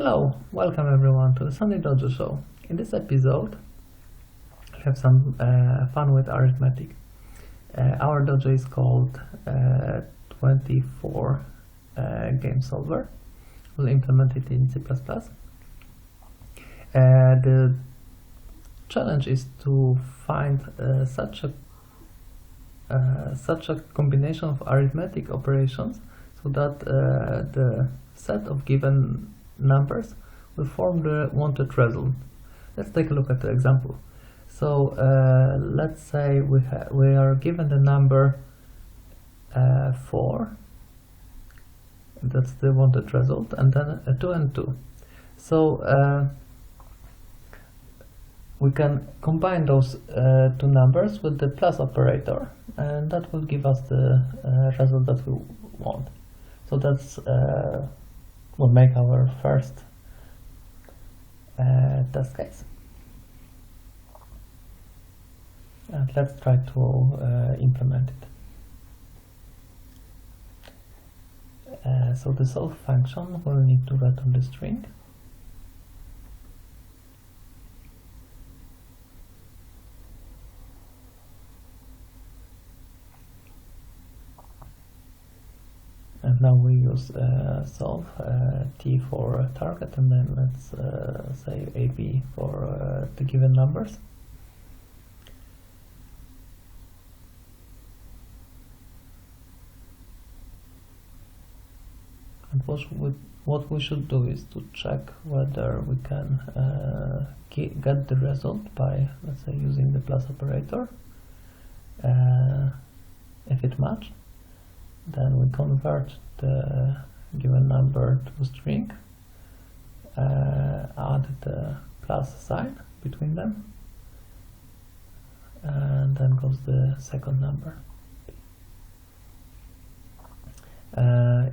Hello, welcome everyone to the Sunday Dojo show. In this episode, we have some fun with arithmetic. Our dojo is called 24 Game Solver. We'll implement it in C++. The challenge is to find such a combination of arithmetic operations so that the set of given numbers will form the wanted result. Let's take a look at the example. So let's say we are given the number 4, that's the wanted result, and then 2 and 2. So we can combine those two numbers with the plus operator, and that will give us the result that we want. So that's will make our first test case. And let's try to implement it. So the solve function will need to return the string. And now we use solve t for target, and then let's say ab for the given numbers. And what we should do is to check whether we can get the result by, let's say, using the plus operator. If it matches, then we convert the given number to a string, add the plus sign between them, and then goes the second number.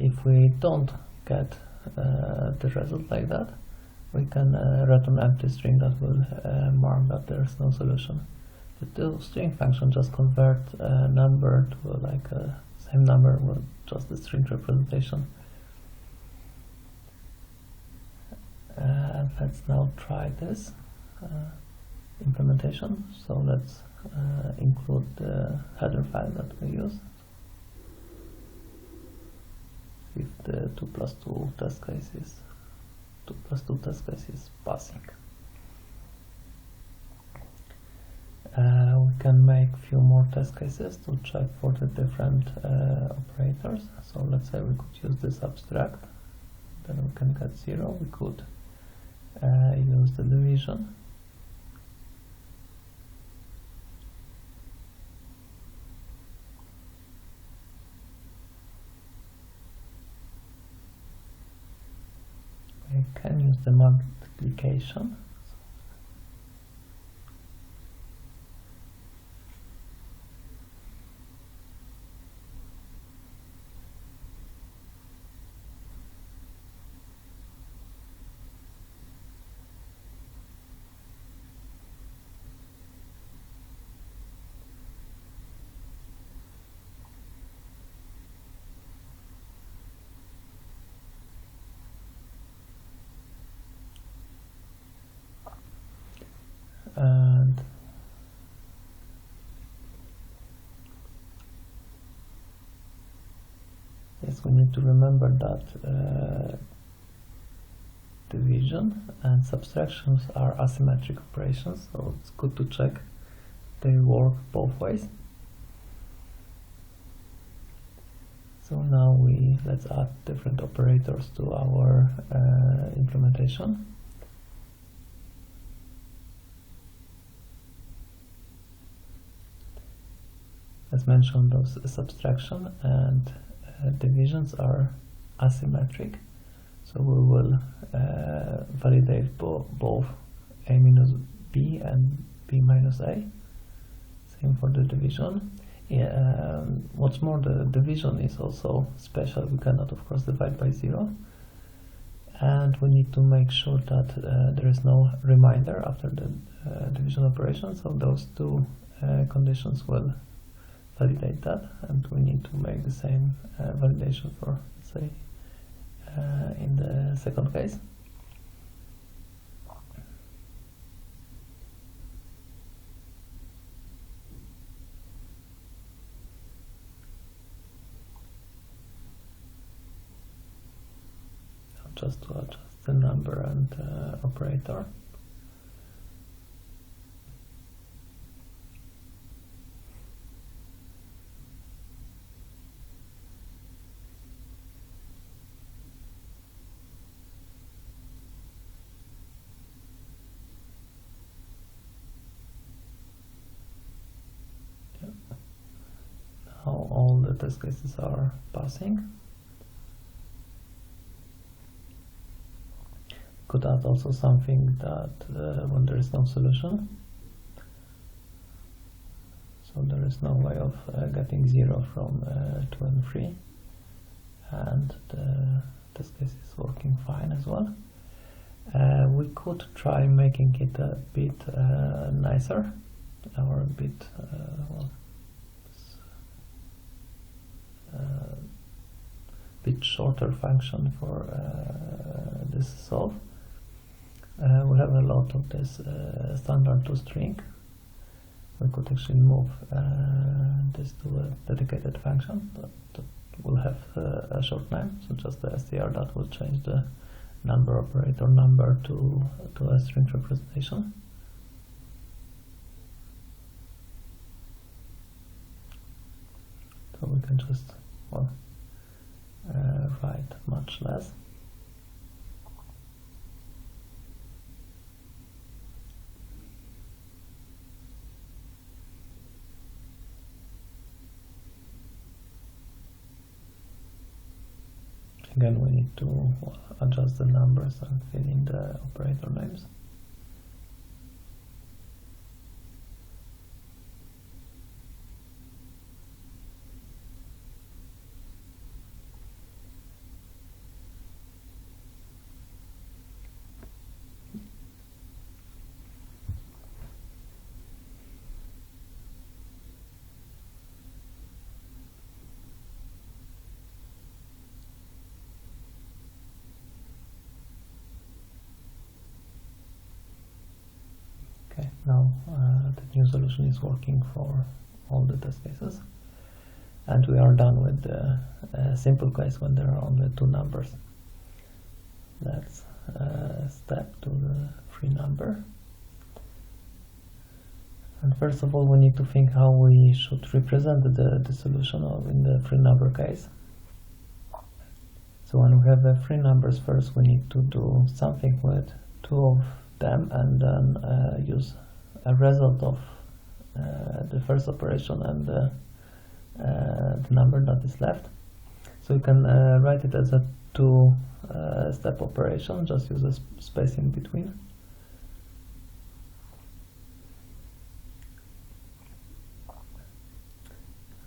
If we don't get the result like that, we can return an empty string that will mark that there is no solution. The string function just convert a number to like a same number with just the string representation. Let's now try this implementation. So let's include the header file that we use if the 2 plus 2 test case is passing. We can make few more test cases to check for the different operators. So let's say we could use this abstract, then we can get 0. We could use the division. We can use the multiplication. And yes, we need to remember that division and subtractions are asymmetric operations, so it's good to check they work both ways. So now let's add different operators to our implementation. As mentioned, those subtraction and divisions are asymmetric, so we will validate both a minus b and b minus a. Same for the division. What's more, the division is also special. We cannot, of course, divide by 0, and we need to make sure that there is no remainder after the division operation. So those two conditions will validate that, and we need to make the same validation for, say, in the second case. just to adjust the number and operator. Now all the test cases are passing. Could add also something that when there is no solution, so there is no way of getting 0 from 2 and 3, and the test case is working fine as well. We could try making it a bit nicer, or a bit bit shorter function for this solve. We have a lot of this standard to string. We could actually move this to a dedicated function that will have a short name, so just the str that will change the number operator number to a string representation. So we can just write much less. Again, we need to adjust the numbers and fill in the operator names. Okay, now the new solution is working for all the test cases, and we are done with the simple case when there are only 2 numbers. Let's step to the 3 number. And first of all, we need to think how we should represent the solution in the 3 number case. So when we have 3 numbers, first we need to do something with 2 of them, and then use a result of the first operation and the number that is left. So you can write it as a 2-step operation, just use a space in between.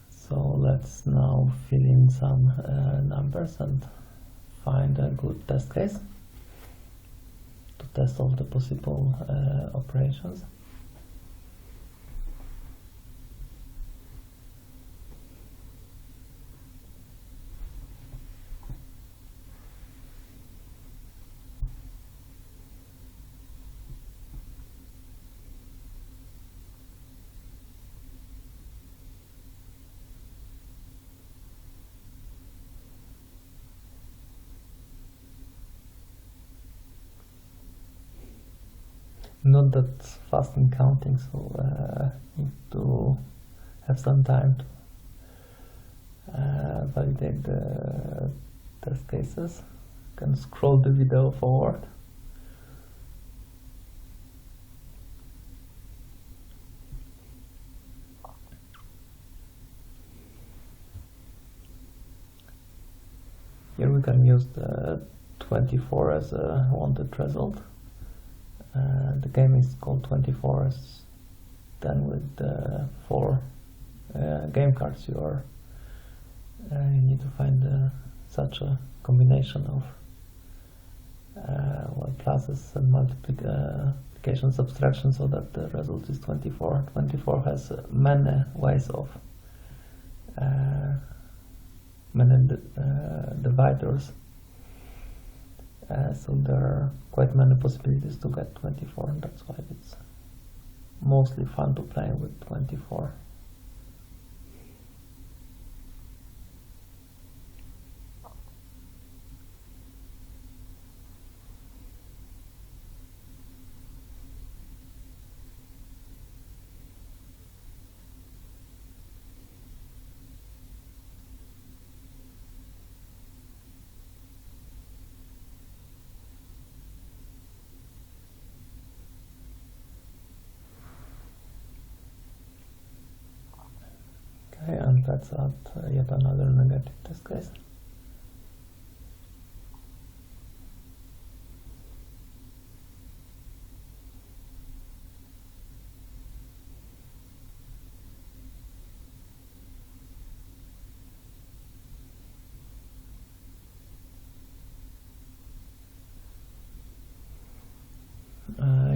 So let's now fill in some numbers and find a good test case to test all the possible operations. Not that fast in counting, so need to have some time to validate the test cases. You can scroll the video forward. Here we can use the 24 as a wanted result. The game is called 24, as then with the 4 game cards you need to find such a combination of pluses and multiplication subtraction so that the result is 24. 24 has many ways of many dividers. So there are quite many possibilities to get 24, and that's why it's mostly fun to play with 24. let's add yet another negative test case.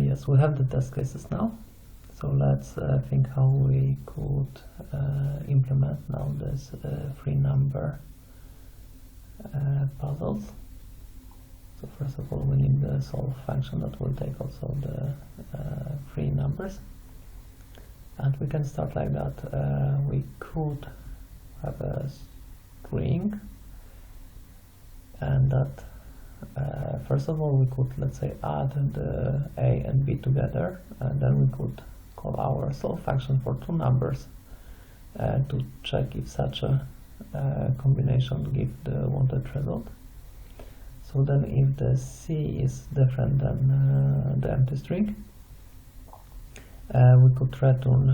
Yes, we have the test cases now. So let's think how we could implement now this three number puzzles. So first of all, we need the solve function that will take also the three numbers. And we can start like that. We could have a string, and that first of all we could, let's say, add the a and b together, and then we could call our solve function for two numbers to check if such a combination gives the wanted result. So then if the c is different than the empty string, we could return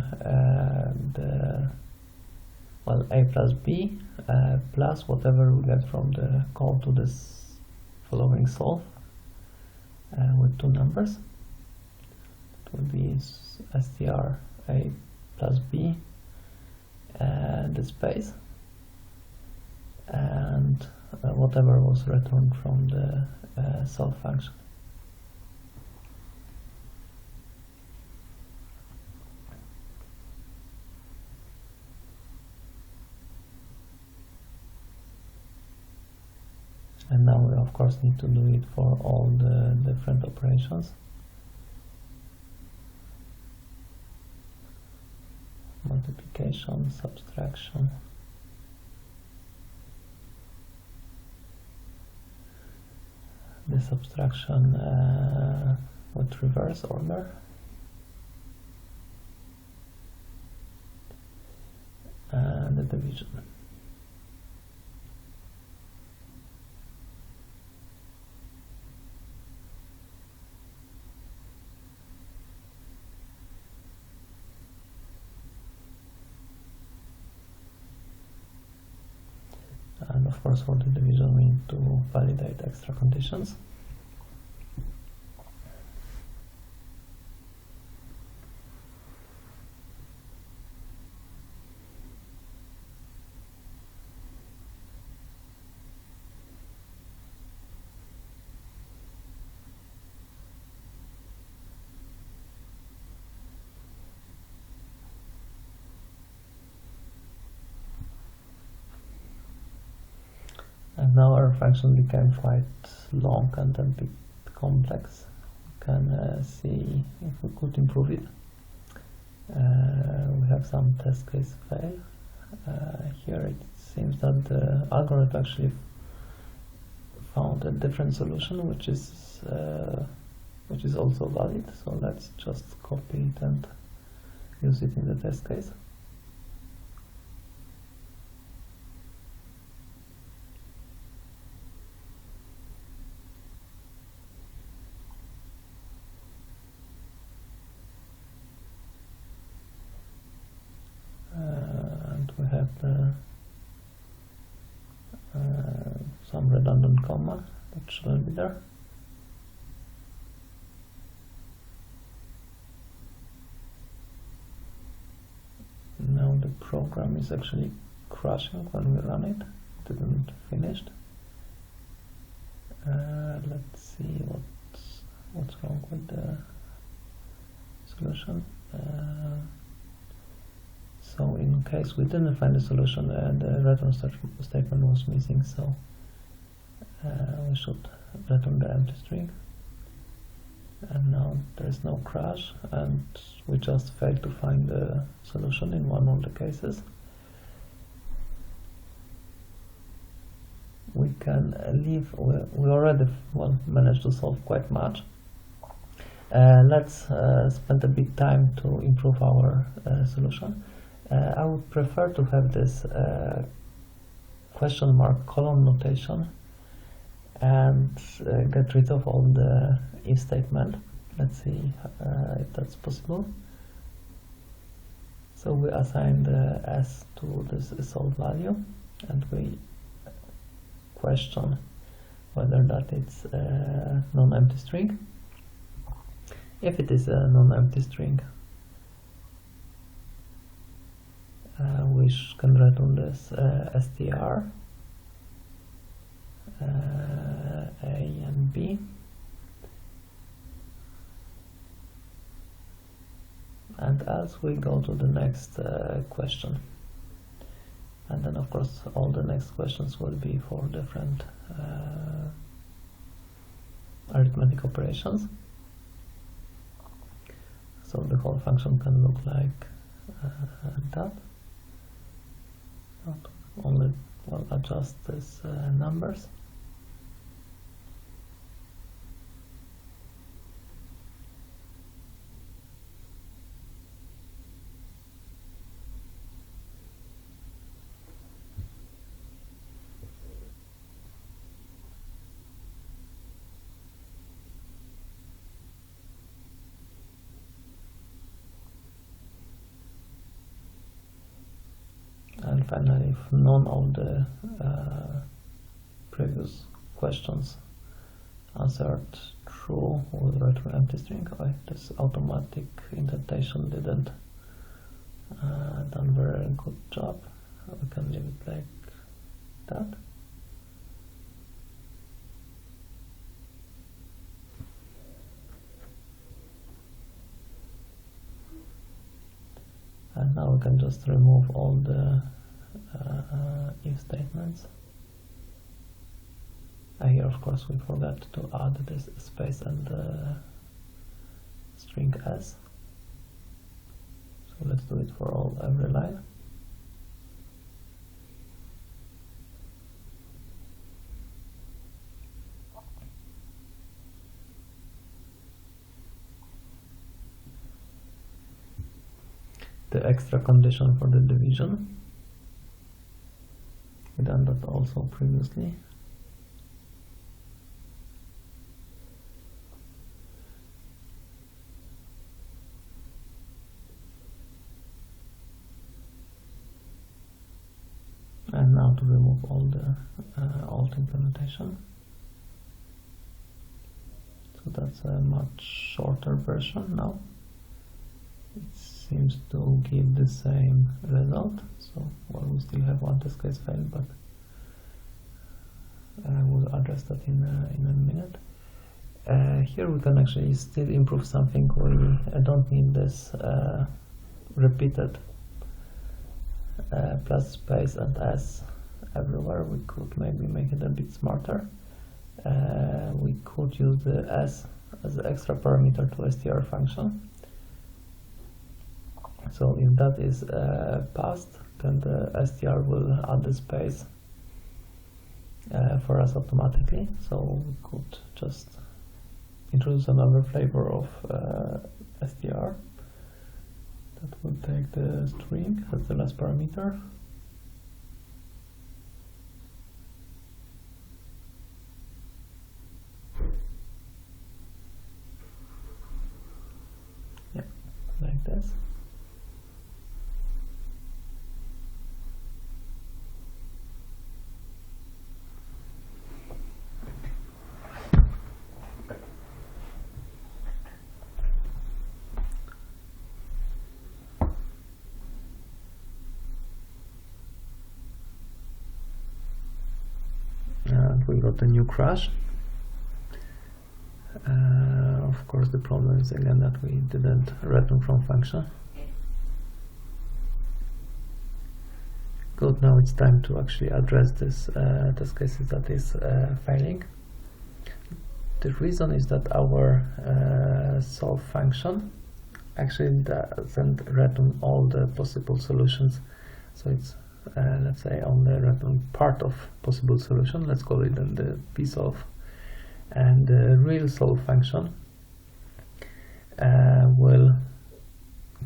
a plus b plus whatever we get from the call to this following solve with two numbers. It will be str a plus b and the space, and whatever was returned from the solve function. And now we of course need to do it for all the different operations. Multiplication, subtraction. The subtraction with reverse order. And the division. And of course for the division we need to validate extra conditions. And now our function became quite long and a bit complex. We can see if we could improve it. We have some test case fail. Here it seems that the algorithm actually found a different solution, which is also valid. So let's just copy it and use it in the test case. We have some redundant comma that shouldn't be there. Now the program is actually crashing when we run it. It didn't finish. Let's see what's wrong with the solution. So in case we didn't find a solution, the return statement was missing, so we should return the empty string. And now there is no crash, and we just failed to find the solution in one of the cases. We can leave. We already managed to solve quite much. Let's spend a bit time to improve our solution. I would prefer to have this question mark colon notation and get rid of all the if statement. Let's see if that's possible. So we assign the s to this solve value, and we question whether that it's a non-empty string. If it is a non-empty string, we can return this str a and b, and else we go to the next question, and then of course all the next questions will be for different arithmetic operations. So the whole function can look like that. Not only we'll adjust these numbers. And finally, if none of the previous questions answered true, we'll return empty string. Oh, this automatic indentation didn't done very good job. We can leave it like that. And now we can just remove all the if statements. Here of course we forgot to add this space and string s. So let's do it for every line. The extra condition for the division, we done that also previously. And now to remove all the alt implementation. So that's a much shorter version now. It seems to give the same result. So well, we still have one test case failed, but we'll address that in a minute. Here we can actually still improve something. We don't need this repeated plus space and s everywhere. We could maybe make it a bit smarter. We could use the s as the extra parameter to str function. So if that is passed, then the str will add the space for us automatically. So we could just introduce another flavor of str that will take the string as the last parameter. Yeah, like this. And we got a new crash. Of course, the problem is again that we didn't return from function. Good, now it's time to actually address this test cases that is failing. The reason is that our solve function actually doesn't return all the possible solutions. So it's let's say only return part of possible solution. Let's call it then the psolve. And the real solve function will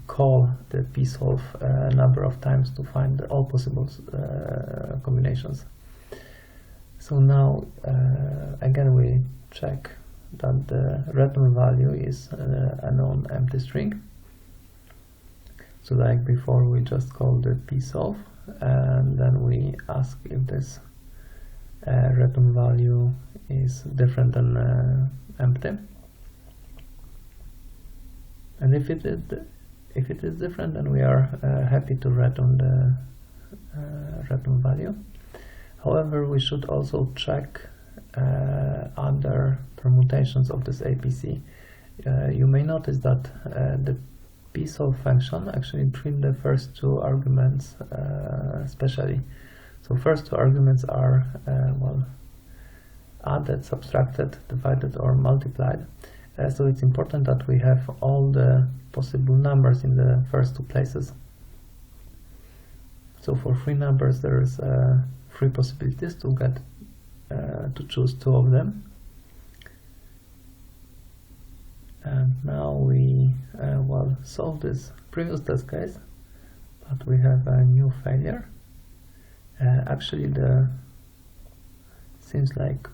call the psolve a number of times to find all possible combinations. So now again we check that the return value is a non-empty string. So like before, we just call the psolve, and then we ask if this return value is different than empty. And if it is different, then we are happy to return the return value. However, we should also check other permutations of this APC. You may notice that the psolve function actually treats the first two arguments specially. So first two arguments are well, added, subtracted, divided, or multiplied. So it's important that we have all the possible numbers in the first two places. So for three numbers, there's three possibilities to get to choose two of them. And now we well, solve this previous test case, but we have a new failure. Actually, seems like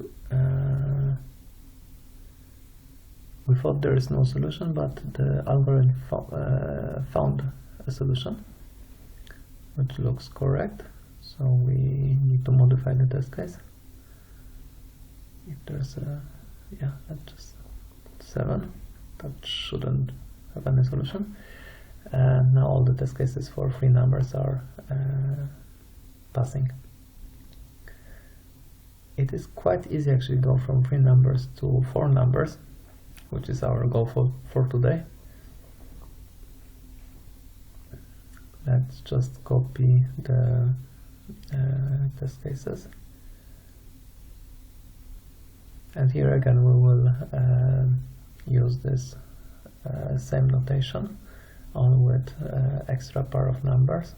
we thought there is no solution, but the algorithm found a solution, which looks correct. So we need to modify the test case. If there's a, yeah, that's just 7. That shouldn't have any solution. And now all the test cases for three numbers are passing. It is quite easy actually to go from 3 numbers to 4 numbers, which is our goal for today. Let's just copy the test cases. And here again we will use this same notation, only with extra pair of numbers.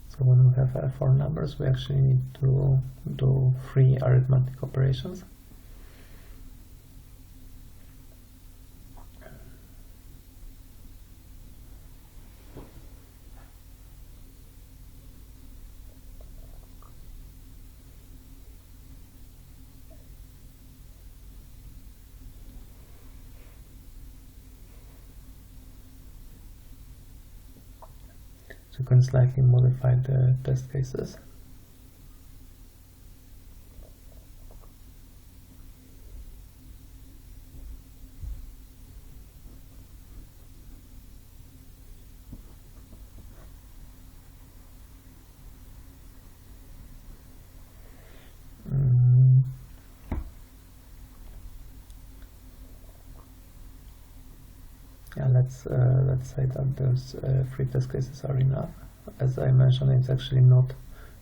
So when we have 4 numbers, we actually need to do 3 arithmetic operations. So you can slightly modify the test cases. Yeah, let's say that those 3 test cases are enough. As I mentioned, it's actually not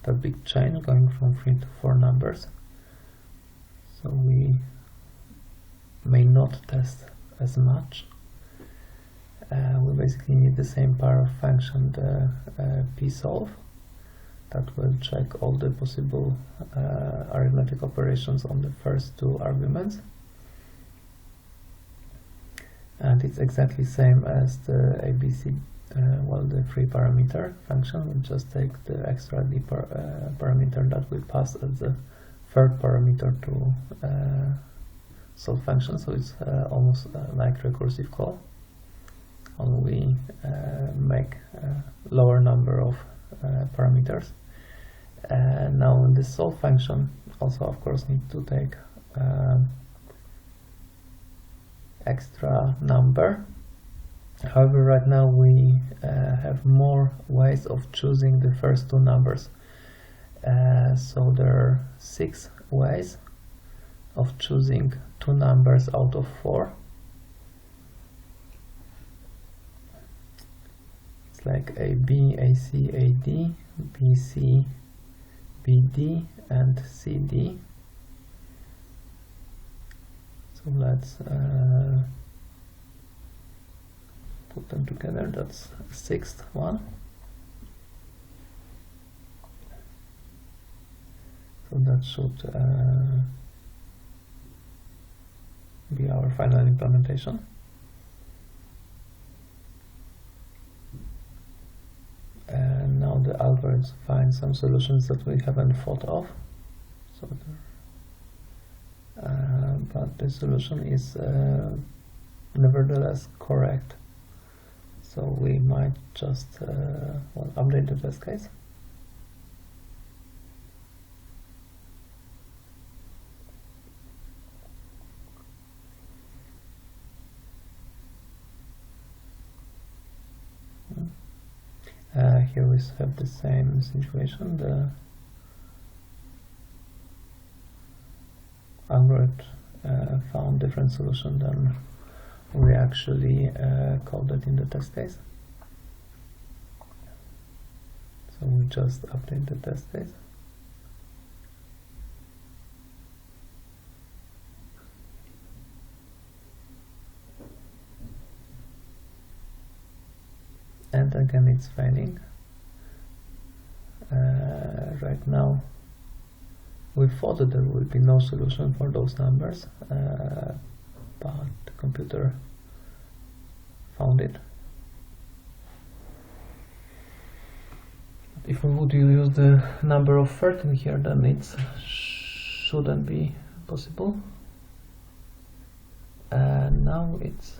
that big change going from 3 to 4 numbers, so we may not test as much. We basically need the same pair of function, the psolve, that will check all the possible arithmetic operations on the first 2 arguments. And it's exactly same as the ABC, well, the 3-parameter function. We just take the extra parameter that we pass as the 3rd parameter to solve function. So it's almost like recursive call, only we make a lower number of parameters. And now in this solve function, also of course need to take extra number. However, right now we have more ways of choosing the first 2 numbers. So there are 6 ways of choosing 2 numbers out of 4. It's like AB, AC, AD, BC, BD, and CD. So let's put them together. That's the 6th one. So that should be our final implementation. And now the algorithms find some solutions that we haven't thought of. So but the solution is nevertheless correct. So we might just update the test case. Here we have the same situation. The algorithm found different solution than we actually coded in the test case. So we just update the test case. And again it's failing. Right now we thought that there will be no solution for those numbers, but the computer found it. If we would use the number of 13 here, then it shouldn't be possible. And now it's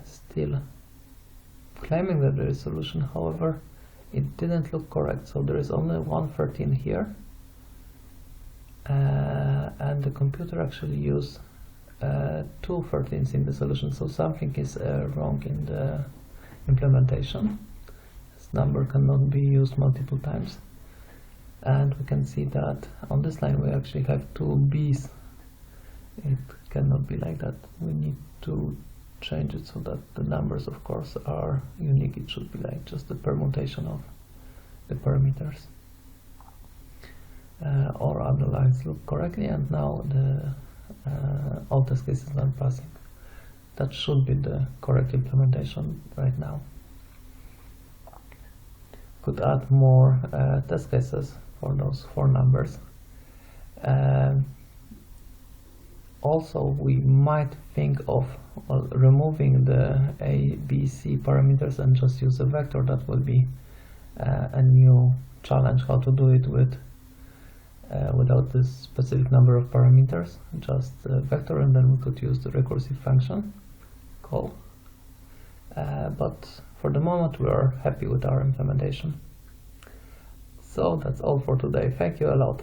still claiming that there is a solution. However, it didn't look correct, so there is only one 13 here, and the computer actually used two 13s in the solution, so something is wrong in the implementation. This number cannot be used multiple times, and we can see that on this line we actually have two B's. It cannot be like that. We need to change it so that the numbers, of course, are unique. It should be like just the permutation of the parameters. All other lines look correctly, and now the all test cases are passing. That should be the correct implementation right now. Could add more test cases for those four numbers. Also, we might think of removing the A, B, C parameters and just use a vector. That will be a new challenge, how to do it with without this specific number of parameters, just a vector, and then we could use the recursive function call. But for the moment we are happy with our implementation. So that's all for today. Thank you a lot.